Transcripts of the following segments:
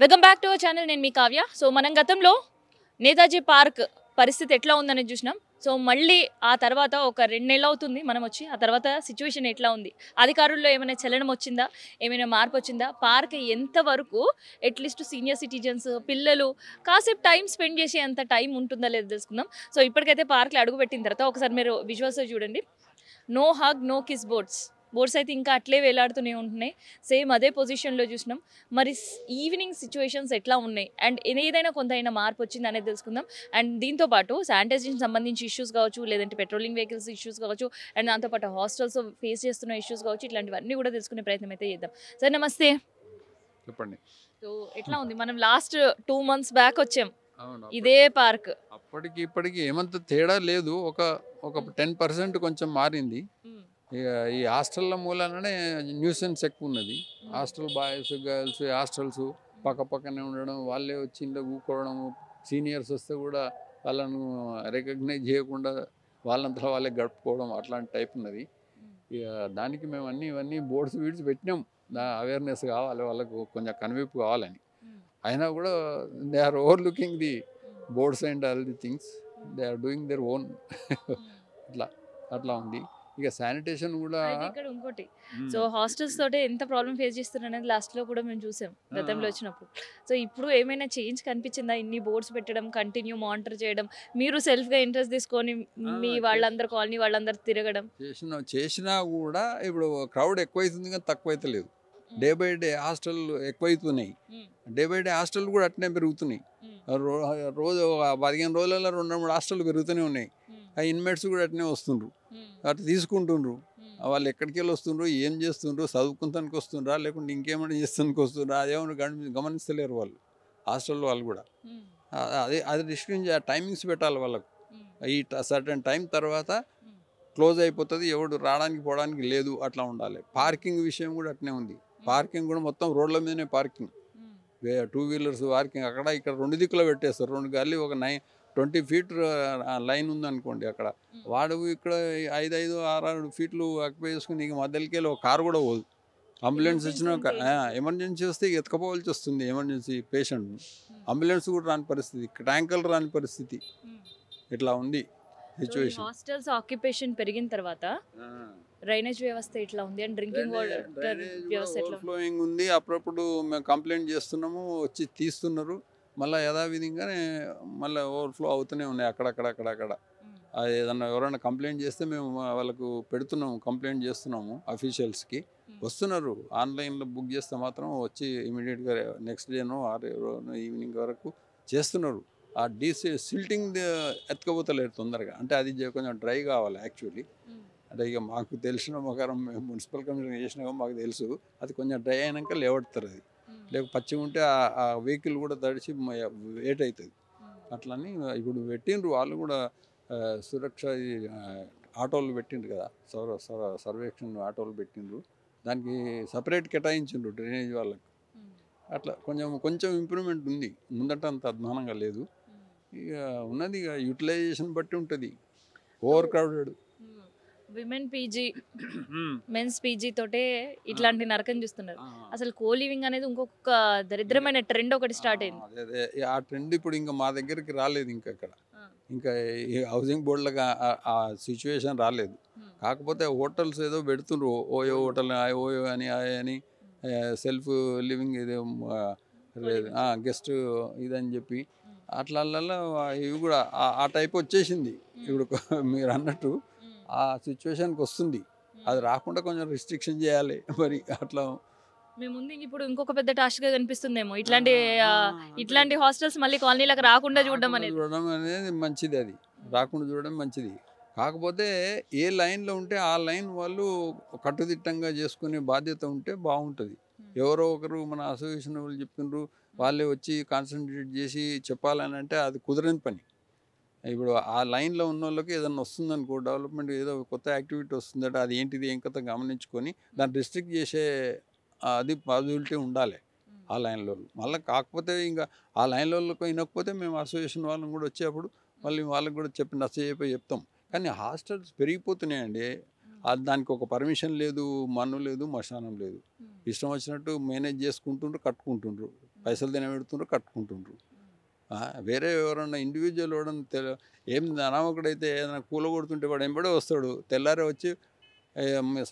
Welcome back to our channel. నేను మీ Kavya. So మనం గతంలో నేతాజీ పార్క్ పరిస్థితి ఎట్లా ఉందని చూసినాం. సో మళ్ళీ ఆ తర్వాత ఒక 2 నెలలు అవుతుంది మనం వచ్చి. ఆ తర్వాత సిచ్యువేషన్ ఎట్లా ఉంది, అధికారుల్లో ఏమైనా చలనం వచ్చిందా, ఏమైనా మార్పు వచ్చిందా, పార్క్ ఎంతవరకు అట్లీస్ట్ సీనియర్ సిటిజన్స్ పిల్లలు కాసేపు టైం స్పెండ్ చేసే అంత టైం ఉంటుందా లేదో తెలుసుకుందాం. సో ఇప్పటికైతే పార్క్లో అడుగు పెట్టిన తర్వాత ఒకసారి మీరు విజువల్స్ చూడండి. No hug no kiss boards అయితే ఇంకా అట్లే వేలాడుతూనే ఉంటున్నాయి. సేమ్ అదే పొజిషన్లో చూసినాం. మరి ఈవినింగ్ సిచ్యువేషన్స్ ఎట్లా ఉన్నాయి అండ్ ఏదైనా కొంత అయినా మార్పు వచ్చింది అనేది తెలుసుకుందాం. అండ్ దీంతోపాటు శానిటైజేషన్ సంబంధించి ఇష్యూస్ కావచ్చు, లేదంటే పెట్రోలింగ్ వెహికల్స్ ఇష్యూస్ కావచ్చు, అండ్ దాంతోపాటు హాస్టల్స్ ఫేస్ చేస్తున్న ఇష్యూస్ కావచ్చు, ఇట్లాంటివన్నీ కూడా తెలుసుకునే ప్రయత్నం అయితే చేద్దాం. సార్ నమస్తే. చెప్పండి. సో ఎట్లా ఉంది, మనం లాస్ట్ 2 months బ్యాక్ వచ్చాం అవును. ఇదే పార్క్. అప్పటికి ఇప్పటికి ఏమంత తేడా లేదు. ఒక 10% కొంచెం మారింది. ఇక ఈ హాస్టల్ల మూలననే న్యూసెన్స్ ఎక్కువ ఉన్నది. హాస్టల్ బాయ్స్ గర్ల్స్ హాస్టల్స్ పక్క పక్కనే ఉండడం, వాళ్ళే వచ్చి ఇంట్లో కూకోవడం, సీనియర్స్ వస్తే కూడా వాళ్ళను రికగ్నైజ్ చేయకుండా వాళ్ళంతా వాళ్ళే గడుపుకోవడం, అట్లాంటి టైప్ ఉన్నది. ఇక దానికి మేము ఇవన్నీ బోర్డ్స్ పెట్టినాం. అవేర్నెస్ కావాలి, వాళ్ళకు కొంచెం కనువిప్పు కావాలని. అయినా కూడా they are overlooking the boards and all the things. They are doing their own. అట్లా ఉంది. ఇక శానిటేషన్ కూడా ఇక్కడ ఇంకోటి, సో హాస్టల్స్ తోటే ఎంత ప్రాబ్లం ఫేస్ చేస్తున్నారు అనేది లాస్ట్ లో కూడా మేము చూసాం గతంలో వచ్చినప్పుడు. సో ఇప్పుడు ఏమైనా చేంజ్ కనిపించిందా? ఇన్ని బోర్డ్స్ పెట్టడం, కంటిన్యూ మానిటర్ చేయడం, మీరు సెల్ఫ్ గా ఇంట్రెస్ట్ తీసుకొని మీ వాళ్ళందరూ కాలనీ వాళ్ళందరూ తిరగడం చేసినా కూడా ఇప్పుడు క్రౌడ్ ఎక్కువైతుంది కానీ తక్కువైతే లేదు. డే బై డే హాస్టల్ ఎక్కువైతున్నాయి. డే బై డే హాస్టల్ కూడా అట్నే పెరుగుతున్నాయి. రోజు 15 రోజులలో 2-3 హాస్టల్ పెరుగుతూనే ఉన్నాయి. ఆ ఇన్మేట్స్ కూడా అట్నే వస్తుండ్రు, అటు తీసుకుంటుండ్రు. వాళ్ళు ఎక్కడికి వెళ్ళి వస్తుండ్రు, ఏం చేస్తుండ్రు, చదువుకుంటానికి వస్తుండ్రా లేకుంటే ఇంకేమైనా చేస్తానికి వస్తుండ్రా, అదేమన్నా గమనిస్తలేరు వాళ్ళు. హాస్టల్ వాళ్ళు కూడా అది రిస్ట్రిక్ట్ టైమింగ్స్ పెట్టాలి వాళ్ళకు. ఈ సర్టెన్ టైం తర్వాత క్లోజ్ అయిపోతుంది, ఎవడు రావడానికి పోవడానికి లేదు, అట్లా ఉండాలి. పార్కింగ్ విషయం కూడా అట్నే ఉంది. పార్కింగ్ కూడా మొత్తం రోడ్ల మీదనే పార్కింగ్. 2 వీలర్స్ పార్కింగ్ అక్కడ ఇక్కడ 2 దిక్కులో పెట్టేస్తారు. 2 గల్లీ ఒక 20 feet లైన్ ఉందనుకోండి. అక్కడ వాడు ఇక్కడ 5-6 ఫీట్లు ఆక్యుపై చేసుకుని నీకు మధ్యలోకి వెళ్ళి ఒక కారు కూడా పోదు. అంబులెన్స్ వచ్చిన ఎమర్జెన్సీ వస్తే ఎత్తుకపోవాల్సి వస్తుంది. ఎమర్జెన్సీ పేషెంట్ అంబులెన్స్ కూడా రాని పరిస్థితి, ట్యాంకర్లు రాని పరిస్థితి. ఇట్లా ఉంది సిచ్యువేషన్. హాస్టల్స్ ఆక్యుపేషన్ పెరిగిన తర్వాత డ్రైనేజ్ వ్యవస్థ ఎట్లా ఉంది అండ్ డ్రింకింగ్ వాటర్ వ్యవస్థ ఎట్లా ఫ్లోయింగ్ ఉంది. అప్పుడప్పుడు మేము కంప్లైంట్ చేస్తున్నాము, వచ్చి తీస్తున్నారు. మళ్ళీ యథావిధిగానే మళ్ళీ ఓవర్ఫ్లో అవుతూనే ఉన్నాయి అక్కడక్కడ. ఏదన్నా ఎవరైనా కంప్లైంట్ చేస్తే మేము వాళ్ళకు పెడుతున్నాము, కంప్లైంట్ చేస్తున్నాము. అఫీషియల్స్కి వస్తున్నారు. ఆన్లైన్లో బుక్ చేస్తే మాత్రం వచ్చి ఇమీడియట్గా నెక్స్ట్ డేనో ఈవినింగ్ వరకు చేస్తున్నారు. ఆ సిల్టింగ్ ఎత్తుకపోతలేరు తొందరగా. అంటే అది కొంచెం డ్రై కావాలి యాక్చువల్లీ. అంటే ఇక మాకు తెలిసిన ప్రకారం మేము మున్సిపల్ కమిషన్ చేసినా మాకు తెలుసు, అది కొంచెం డ్రై అయినాక లేవడతారు. అది లేక పచ్చిగా ఉంటే ఆ వెహికల్ కూడా తడిచి వెయిట్ అవుతుంది. అట్లని ఇప్పుడు పెట్టిండ్రు వాళ్ళు కూడా సురక్ష ఆటోలు పెట్టిండ్రు కదా, సర్వేక్షణ ఆటోలు పెట్టిండ్రు. దానికి సపరేట్ కేటాయించిండ్రు డ్రైనేజ్ వాళ్ళకు. అట్లా కొంచెం ఇంప్రూవ్మెంట్ ఉంది. ముందట అంత అధ్వానంగా లేదు. ఇక ఉన్నది ఇక యూటిలైజేషన్ బట్టి ఉంటుంది. Overcrowded women PG men's PG తోటే ఇట్లాంటి నరకం చూస్తున్నారు. అసలు కో లివింగ్ అనేది ఇంకొక దరిద్రమైన ట్రెండ్ ఒకటి స్టార్ట్ అయింది. అదే ఆ ట్రెండ్ ఇప్పుడు ఇంకా మా దగ్గరికి రాలేదు. ఇంకా ఈ హౌసింగ్ బోర్డులకు ఆ సిచ్యువేషన్ రాలేదు. కాకపోతే హోటల్స్ ఏదో పెడుతుండ్రు, ఓయో హోటల్ ఓయో అని సెల్ఫ్ లివింగ్ ఇది గెస్ట్ ఇదని చెప్పి అట్లా ఇవి కూడా ఆ టైప్ వచ్చేసింది. ఇప్పుడు మీరు అన్నట్టు ఆ సిచ్యువేషన్కి వస్తుంది. అది రాకుండా కొంచెం రిస్ట్రిక్షన్ చేయాలి మరి. అట్లా మేము ముందు ఇప్పుడు ఇంకొక పెద్ద టాస్క్ గా కనిపిస్తుందేమో, ఇట్లాంటి హాస్టల్స్ మళ్ళీ కాలనీలకు రాకుండా చూడడం అనేది మంచిది. అది రాకుండా చూడడం మంచిది. కాకపోతే ఏ లైన్లో ఉంటే ఆ లైన్ వాళ్ళు కట్టుదిట్టంగా చేసుకునే బాధ్యత ఉంటే బాగుంటుంది. ఎవరో ఒకరు మన అసోసియేషన్ వాళ్ళు చెప్తుండ్రు, వాళ్ళే వచ్చి కాన్సన్ట్రేట్ చేసి చెప్పాలని అంటే అది కుదరని పని. ఇప్పుడు ఆ లైన్లో ఉన్న వాళ్ళకి ఏదైనా వస్తుందనుకో, డెవలప్మెంట్ ఏదో కొత్త యాక్టివిటీ వస్తుందట, అది ఏంటిది ఏం కథ గమనించుకొని దాన్ని రిస్ట్రిక్ట్ చేసే అది పాసిబిలిటీ ఉండాలి ఆ లైన్లో. మళ్ళీ కాకపోతే ఇంకా ఆ లైన్లో వినకపోతే మేము అసోసియేషన్ వాళ్ళని కూడా వచ్చేప్పుడు మళ్ళీ వాళ్ళకి కూడా చెప్తాం. కానీ హాస్టల్స్ పెరిగిపోతున్నాయండి. దానికి ఒక పర్మిషన్ లేదు, మన్ను లేదు, మశానం లేదు. ఇష్టం వచ్చినట్టు మేనేజ్ చేసుకుంటుండ్రు, కట్టుకుంటుండ్రు. పైసలు తినబెడుతుండ్రు, కట్టుకుంటుండ్రు. వేరే ఎవరన్నా ఇండివిజువల్ ఎవడన్నా ఏం అనామకుడైతే ఏదైనా కూల కొడుతుంటే వాడు ఎంబడే వస్తాడు, తెల్లారే వచ్చి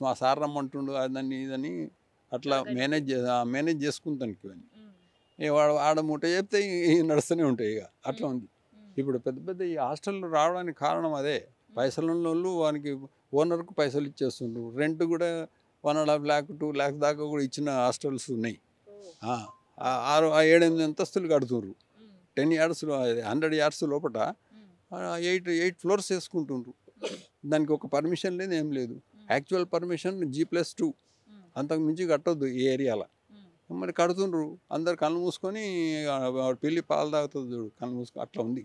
మా సార్ రమ్మంటుండు అదని ఇదని అట్లా మేనేజ్ చేసుకుంటానికి ఇవన్నీ. వాడు ఆడ మూట చెప్తే నడుస్తూనే ఉంటాయి. ఇక అట్లా ఉంది. ఇప్పుడు పెద్ద పెద్ద ఈ హాస్టల్లో రావడానికి కారణం అదే. పైసలు ఉన్న వాళ్ళు వానికి ఓనర్కు పైసలు ఇచ్చేస్తుండ్రు. రెంట్ కూడా 1.5 lakh 2 lakhs దాకా కూడా ఇచ్చిన హాస్టల్స్ ఉన్నాయి. 7-8 అంతస్తులు కడుతుండ్రు. 10 yards 100 yards లోపల 8 floors వేసుకుంటుండ్రు. దానికి ఒక పర్మిషన్ లేదు, ఏం లేదు. యాక్చువల్ పర్మిషన్ G+2, అంతకు మించి కట్టొద్దు ఈ ఏరియాలో. మరి కడుతుండ్రు. అందరు కళ్ళు మూసుకొని పిల్లి పాలు తాగుతుంది చూడు, కళ్ళు మూసుకొని అట్లా ఉంది.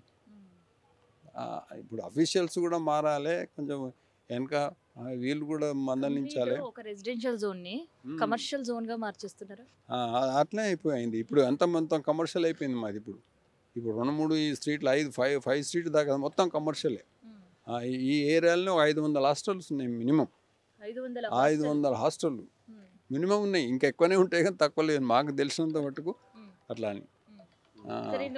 ఇప్పుడు అఫీషియల్స్ కూడా మారాలి కొంచెం, వెనక వీళ్ళు కూడా మందలించాలి. ఒక రెసిడెన్షియల్ జోన్ ని కమర్షియల్ జోన్ గా మార్చేస్తున్నారు. అట్లే అయిపోయింది. ఇప్పుడు మొత్తం కమర్షియల్ అయిపోయింది మాది. ఇప్పుడు 2-3 ఈ స్ట్రీట్లు 5 స్ట్రీట్ దాకా మొత్తం కమర్షియలే. ఈ ఏరియాలో 500 హాస్టల్స్ ఉన్నాయి మినిమం. 500 హాస్టళ్ళు మినిమం ఉన్నాయి. ఇంకా ఎక్కువనే ఉంటాయి కానీ తక్కువ లేదు మాకు తెలిసినంత మటుకు. అట్లా అని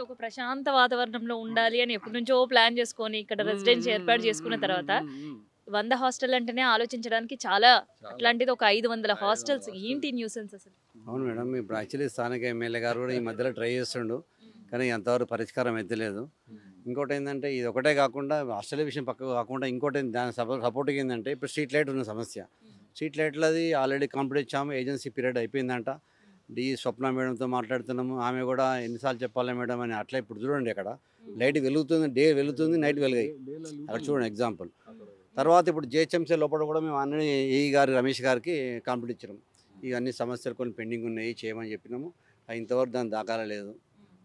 ఒక ప్రశాంత వాతావరణంలో ఉండాలి అని ఎప్పటి నుంచో ప్లాన్ చేసుకొని ఇక్కడ రెసిడెన్సీ ఏర్పాటు చేసుకున్న తర్వాత 100 హాస్టల్ అంటేనే ఆలోచించడానికి చాలా, అట్లాంటిది ఒక 500 హాస్టల్స్ ఏంటి న్యూసెన్స్ అసలు? అవును మేడం, ఇప్పుడు యాక్చువల్లీ స్థానిక ఎమ్మెల్యే గారు కూడా ఈ మధ్యలో ట్రై చేస్తుండు, కానీ ఎంతవరకు పరిష్కారం ఎత్తలేదు. ఇంకోటి ఏంటంటే ఇది ఒకటే కాకుండా హాస్టల్ విషయం పక్కకు కాకుండా ఇంకోటి దాని సపోర్ట్గా ఏంటంటే ఇప్పుడు స్ట్రీట్ లైట్ ఉన్న సమస్య. స్ట్రీట్ లైట్లది ఆల్రెడీ కంప్లీట్ ఇచ్చాము, ఏజెన్సీ పీరియడ్ అయిపోయిందంట. స్వప్న మేడంతో మాట్లాడుతున్నాము, ఆమె కూడా ఎన్నిసార్లు చెప్పాలి మేడం అని. అట్లా ఇప్పుడు చూడండి, అక్కడ లైట్ వెలుగుతుంది, డే వెలుగుతుంది, నైట్ వెలుగాయి. అక్కడ చూడండి ఎగ్జాంపుల్. తర్వాత ఇప్పుడు జిహెచ్ఎంసీ లోపల కూడా మేము అన్ని ఈ గారు రమేష్ గారికి కంప్లీట్ ఇచ్చినాము. ఇవన్నీ సమస్యలు కొన్ని పెండింగ్ ఉన్నాయి, చేయమని చెప్పినాము. ఇంతవరకు దాని దాఖలా లేదు.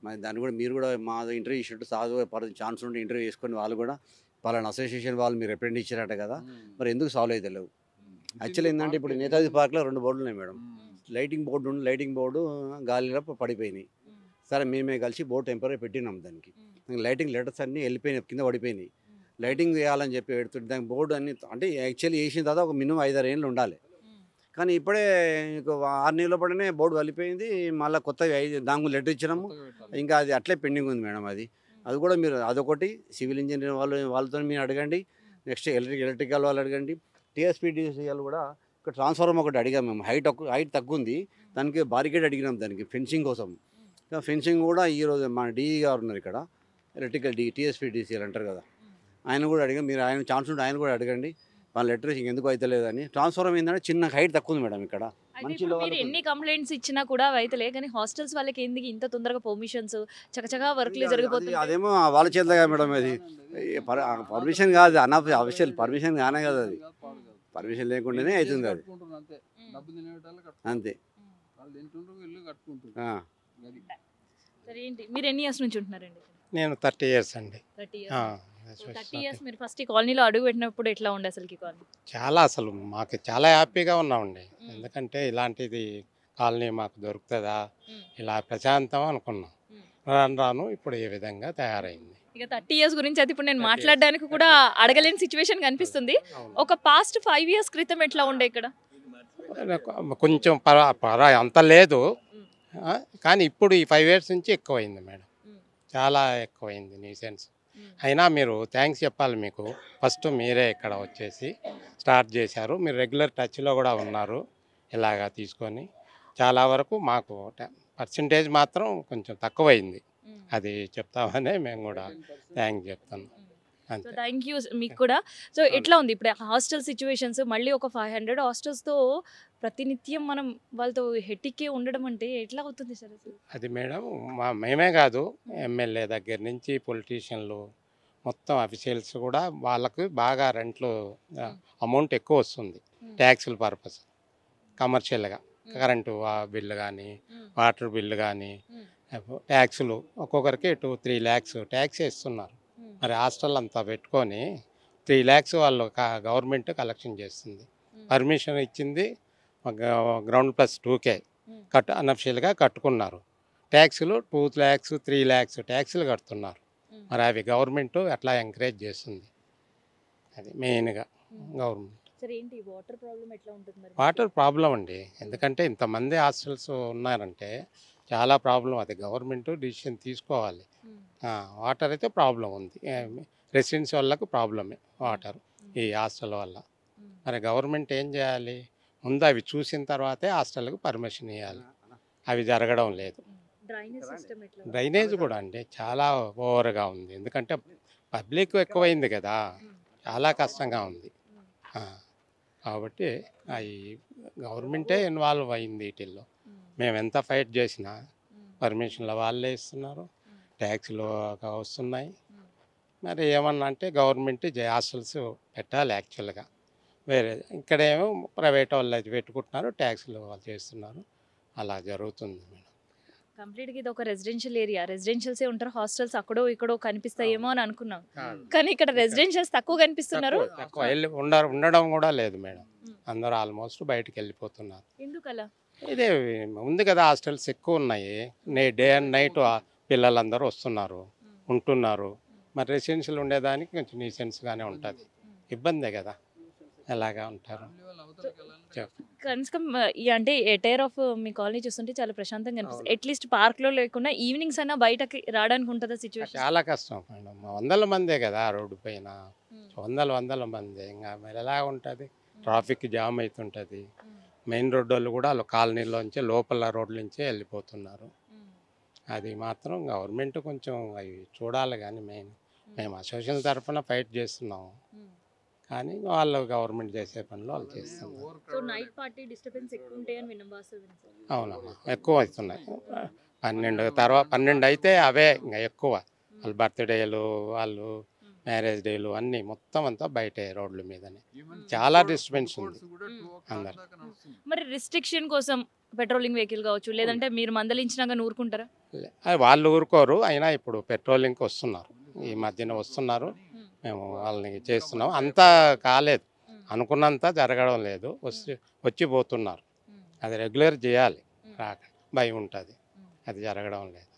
మరి దాన్ని కూడా మీరు కూడా మా ఇంటర్వ్యూ ఇచ్చినట్టు సాధు ఛాన్స్ ఉండి ఇంటర్వ్యూ చేసుకొని వాళ్ళు కూడా పలానా అసోసియేషన్ వాళ్ళు మీరు రిప్రజెంట్ ఇచ్చారట కదా, మరి ఎందుకు సాల్వ్ అయితే లేవు? యాక్చువల్లీ ఏంటంటే ఇప్పుడు నేతాజీ పార్క్లో 2 బోర్డులు ఉన్నాయి మేడం. లైటింగ్ బోర్డు గాలిలో పడిపోయినాయి. సరే మేమే కలిసి బోర్డు టెంపరీ పెట్టినాం. దానికి లైటింగ్ లెటర్స్ అన్నీ వెళ్ళిపోయినాయి, కింద పడిపోయినాయి. లైటింగ్ వేయాలని చెప్పి పెడుతుంటే దానికి బోర్డు అన్ని అంటే యాక్చువల్లీ వేసిన తర్వాత ఒక మినిమం 5-6 ఏళ్ళు ఉండాలి. కానీ ఇప్పుడే 6 నెలల పడినే బోర్డు వెళ్ళిపోయింది. మళ్ళీ కొత్తగా దానికి లెటర్ ఇచ్చినాము, ఇంకా అది అట్లే పెండింగ్ ఉంది మేడం. అది కూడా మీరు అదొకటి సివిల్ ఇంజనీర్ వాళ్ళతో మీరు అడగండి. నెక్స్ట్ ఎలక్ట్రికల్ వాళ్ళు అడగండి. TSPDCL కూడా ఇక్కడ ట్రాన్స్ఫార్మర్ ఒకటి అడిగాం మేము. హైట్ తక్కువ ఉంది, దానికి బారికేడ్ అడిగినాం దానికి ఫెన్సింగ్ కోసం. ఫెన్సింగ్ కూడా ఈరోజు మన DE గారు ఉన్నారు ఇక్కడ, ఎలక్ట్రికల్ TSPDCL అంటారు కదా, ఆయన కూడా అడిగాం. మీరు ఆయన ఛాన్స్ ఉంటే ఆయన కూడా అడగండి. వాళ్ళ లెటర్ ఎందుకు అయితే లేదని. ట్రాన్స్ఫార్మర్ ఏంటంటే చిన్న హైట్ తక్కువ ఉంది మేడం ఇక్కడ. మీరు ఎన్ని కంప్లైంట్స్ ఇచ్చినా కూడా అయితలే, కానీ హాస్టల్స్ వాళ్ళకి ఎందుకు ఇంత తొందరగా పర్మిషన్స్ చకచకా వర్క్లు జరిగిపోతుంది? అదేమో వాళ్ళ చేతగా మేడం, అది పర్మిషన్ కాదు, అఫీషియల్ పర్మిషన్ కానే కదా, అది పర్మిషన్ లేకుండానే అవుతుంది అది, అంతే. సరే, ఏంటి మీరు ఎన్ని ఇయర్స్ నుంచి ఉంటున్నారండి? నేను 30 years అండి. 30 years మీరు ఫస్ట్ ఈ కాలనీలో అడుగు పెట్టినప్పుడు ఎట్లా ఉండే అసలు ఈ కాలనీ? అసలు మాకు చాలా హ్యాపీగా ఉన్నామండి. ఎందుకంటే ఇలాంటిది కాలనీ మాకు దొరుకుతుందా, ఇలా ప్రశాంతం అనుకున్నాం. రాను ఇప్పుడు ఏ విధంగా తయారైంది. ఇక 30 years గురించి అయితే ఇప్పుడు నేను మాట్లాడడానికి కూడా అడగలేని సిచ్యువేషన్ కనిపిస్తుంది. ఒక పాస్ట్ 5 years క్రితం ఎట్లా ఉండే ఇక్కడ? కొంచెం అంత లేదు, కానీ ఇప్పుడు ఈ 5 years నుంచి ఎక్కువైంది మేడం, చాలా ఎక్కువైంది న్యూసెన్స్. అయినా మీరు థ్యాంక్స్ చెప్పాలి. మీకు ఫస్ట్ మీరే ఇక్కడ వచ్చేసి స్టార్ట్ చేశారు. మీరు రెగ్యులర్ టచ్లో కూడా ఉన్నారు ఇలాగా తీసుకొని. చాలా వరకు మాకు పర్సంటేజ్ మాత్రం కొంచెం తక్కువైంది, అది చెప్తామనే మేము కూడా థ్యాంక్స్ చెప్తాను. థ్యాంక్ యూ మీకు కూడా. సో ఎట్లా ఉంది ఇప్పుడు హాస్టల్ సిచ్యువేషన్స్? మళ్ళీ ఒక 500 హాస్టల్స్తో ప్రతినిత్యం మనం వాళ్ళతో హెట్టికే ఉండడం అంటే ఎట్లా అవుతుంది సార్ అసలు? అది మేడం, మేమే కాదు, ఎమ్మెల్యే దగ్గర నుంచి పొలిటీషియన్లు మొత్తం అఫీషియల్స్ కూడా వాళ్ళకు బాగా రెంట్లు అమౌంట్ ఎక్కువ వస్తుంది. ట్యాక్సుల పర్పస్ కమర్షియల్గా కరెంటు బిల్లు కానీ వాటర్ బిల్లు కానీ ట్యాక్సులు ఒక్కొక్కరికి 2-3 lakhs ట్యాక్స్ ఇస్తున్నారు. మరి హాస్టల్ అంతా పెట్టుకొని 3 lakhs వాళ్ళు గవర్నమెంట్ కలెక్షన్ చేస్తుంది. పర్మిషన్ ఇచ్చింది గ్రౌండ్ ప్లస్ 2K అనఫిషియల్గా కట్టుకున్నారు. ట్యాక్సులు 2 lakhs 3 lakhs ట్యాక్సులు కడుతున్నారు. మరి అవి గవర్నమెంట్ ఎట్లా ఎంకరేజ్ చేస్తుంది, అది మెయిన్గా గవర్నమెంట్. వాటర్ ప్రాబ్లం అండి. ఎందుకంటే ఇంతమంది హాస్టల్స్ ఉన్నారంటే చాలా ప్రాబ్లం. అది గవర్నమెంట్ డిసిషన్ తీసుకోవాలి. వాటర్ అయితే ప్రాబ్లం ఉంది. రెసిడెన్స్ వాళ్ళకు ప్రాబ్లమే వాటర్ ఈ హాస్టల్ వల్ల. మరి గవర్నమెంట్ ఏం చేయాలి? ముందు అవి చూసిన తర్వాతే హాస్టల్కి పర్మిషన్ ఇవ్వాలి. అవి జరగడం లేదు. డ్రైనేజ్ కూడా అండి చాలా ఓవర్గా ఉంది. ఎందుకంటే పబ్లిక్ ఎక్కువైంది కదా, చాలా కష్టంగా ఉంది. కాబట్టి అవి గవర్నమెంటే ఇన్వాల్వ్ అయింది వీటిల్లో. మేము ఎంత ఫైట్ చేసినా పర్మిషన్లు వాళ్ళే ఇస్తున్నారు, ట్యాక్స్లు వస్తున్నాయి. మరి ఏమన్నా అంటే గవర్నమెంట్ హాస్టల్స్ పెట్టాలి యాక్చువల్గా. వేరే ఇక్కడేమో ప్రైవేట్ వాళ్ళు అయితే పెట్టుకుంటున్నారు, ట్యాక్స్లు వాళ్ళు చేస్తున్నారు. అలా జరుగుతుంది మేడం. కంప్లీట్గా ఇది ఒక రెసిడెన్షియల్ ఏరియా. రెసిడెన్షియల్సే ఉంటారు, హాస్టల్స్ అక్కడో ఇక్కడో కనిపిస్తాయేమో అని అనుకున్నాం. కానీ ఇక్కడ రెసిడెన్షియల్స్ తక్కువ కనిపిస్తున్నారు. తక్కువ ఉండడం కూడా లేదు మేడం. అందరూ ఆల్మోస్ట్ బయటకు వెళ్ళిపోతున్నారు. ఎందుకలా? ఇదే ఉంది కదా, హాస్టల్స్ ఎక్కువ ఉన్నాయి. డే అండ్ నైట్ పిల్లలందరూ వస్తున్నారు, ఉంటున్నారు. మరి రెసిడెన్షియల్ ఉండేదానికి కొంచెం న్యూసెన్స్గానే ఉంటుంది. ఇబ్బందే కదా, ఎలాగా ఉంటారు. కనీసం అంటే ఎటైర్ ఆఫ్ మీ కాలనీ చూస్తుంటే చాలా ప్రశాంతంగా అనిపిస్తుంది. అట్లీస్ట్ పార్క్లో లేకుండా ఈవినింగ్స్ అయినా బయటకి రావడానికి ఉంటుందా సిచ్యువేషన్? చాలా కష్టం మేడం. వందల మందే కదా రోడ్డు పైన, వందల మంది. ఇంకా మరి ఎలా ఉంటుంది? ట్రాఫిక్ జామ్ అవుతుంటుంది. మెయిన్ రోడ్డు వాళ్ళు కూడా కాలనీలోంచి లోపల రోడ్ల నుంచే వెళ్ళిపోతున్నారు. అది మాత్రం గవర్నమెంట్ కొంచెం అవి చూడాలి. కానీ మేము అసోసియేషన్ తరఫున ఫైట్ చేస్తున్నాము, కానీ వాళ్ళు గవర్నమెంట్ చేసే పనులు వాళ్ళు చేస్తున్నారు. అవునమ్మా, ఎక్కువ అవుతున్నాయి. 12 అయితే అవే ఇంకా ఎక్కువ. వాళ్ళు బర్త్డేలు, వాళ్ళు మ్యారేజ్ డేలు అన్నీ మొత్తం అంతా బయటే రోడ్ల మీదనే. చాలా డిస్టర్బెన్స్ ఉంది అందరు. మరి రిస్ట్రిక్షన్ కోసం పెట్రోలింగ్ వెహికల్ కావచ్చు, లేదంటే మీరు మందలించినాక ఊరుకుంటారా? వాళ్ళు ఊరుకోరు. అయినా ఇప్పుడు పెట్రోలింగ్కి వస్తున్నారు, ఈ మధ్యన వస్తున్నారు. మేము వాళ్ళని చేస్తున్నాం. అంతా కాలేదు, అనుకున్నంత జరగడం లేదు. వచ్చి పోతున్నారు. అది రెగ్యులర్ చేయాలి, భయం ఉంటుంది, అది జరగడం లేదు.